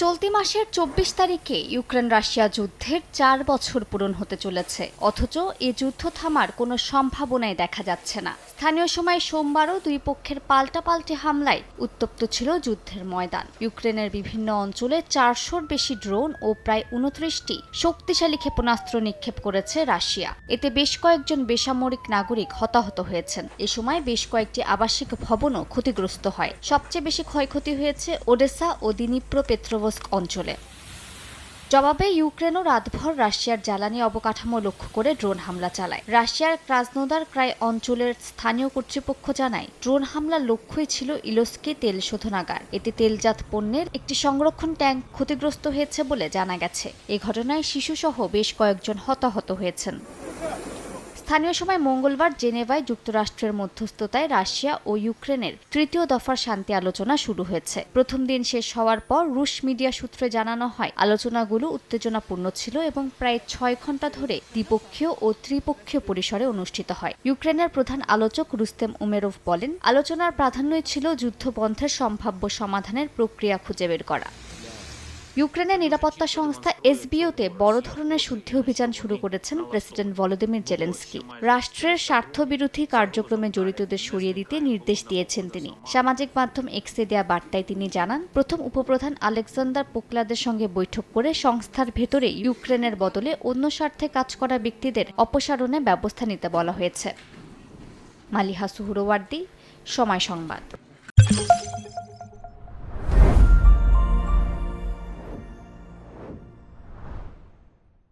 চলতি মাসের ২৪ তারিখে ইউক্রেন রাশিয়া যুদ্ধের ৪ বছর পূরণ হতে চলেছে, অথচ এ যুদ্ধ থামার কোনো সম্ভাবনাই দেখা যাচ্ছে না। স্থানীয় সময় সোমবারও দুই পক্ষের পাল্টাপাল্টি হামলায় উত্তপ্ত ছিল যুদ্ধের ময়দান। ইউক্রেনের বিভিন্ন অঞ্চলে ৪০০-র বেশি ড্রোন ও প্রায় ২৯টি শক্তিশালী ক্ষেপণাস্ত্র নিক্ষেপ করেছে রাশিয়া। এতে বেশ কয়েকজন বেসামরিক নাগরিক হতাহত হয়েছেন। এ সময় বেশ কয়েকটি আবাসিক ভবনও ক্ষতিগ্রস্ত হয়। সবচেয়ে বেশি ক্ষয়ক্ষতি হয়েছে ওডেসা ও দিনিপ্রোপেট্রোভস্ক অঞ্চলে। জবাবে ইউক্রেনও রাতভর রাশিয়ার জ্বালানি অবকাঠামো লক্ষ্য করে ড্রোন হামলা চালায়। রাশিয়ার ক্রাসনোদার ক্রাই অঞ্চলের স্থানীয় কর্তৃপক্ষ জানায়, ড্রোন হামলার লক্ষ্যই ছিল ইলোস্কি তেল শোধনাগার। এতে তেলজাত পণ্যের একটি সংরক্ষণ ট্যাঙ্ক ক্ষতিগ্রস্ত হয়েছে বলে জানা গেছে। এ ঘটনায় শিশুসহ বেশ কয়েকজন হতাহত হয়েছেন। স্থানীয় সময় মঙ্গলবার জেনেভায় যুক্তরাষ্ট্রের মধ্যস্থতায় রাশিয়া ও ইউক্রেনের তৃতীয় দফার শান্তি আলোচনা শুরু হয়েছে। প্রথম দিন শেষ হওয়ার পর রুশ মিডিয়া সূত্রে জানানো হয়, আলোচনাগুলো উত্তেজনাপূর্ণ ছিল এবং প্রায় ৬ ঘণ্টা ধরে দ্বিপক্ষীয় ও ত্রিপক্ষীয় পরিসরে অনুষ্ঠিত হয়। ইউক্রেনের প্রধান আলোচক রুস্তেম উমেরোভ বলেন, আলোচনার প্রাধান্যই ছিল যুদ্ধবন্ধের সম্ভাব্য সমাধানের প্রক্রিয়া খুঁজে বের করা। ইউক্রেনের নিরাপত্তা সংস্থা এসবিওতে বড় ধরনের শুদ্ধি অভিযান শুরু করেছেন প্রেসিডেন্ট ভলোদিমির জেলেনস্কি। রাষ্ট্রের স্বার্থবিরোধী কার্যক্রমে জড়িতদের সরিয়ে দিতে নির্দেশ দিয়েছেন তিনি। সামাজিক মাধ্যম এক্সে দেয়া বার্তায় তিনি জানান, প্রথম উপপ্রধান আলেকজান্ডার পোকলাদের সঙ্গে বৈঠক করে সংস্থার ভেতরে ইউক্রেনের বদলে অন্য স্বার্থে কাজ করা ব্যক্তিদের অপসারণে ব্যবস্থা নিতে বলা হয়েছে। মালিহা সুহরওয়ার্দী, সময় সংবাদ।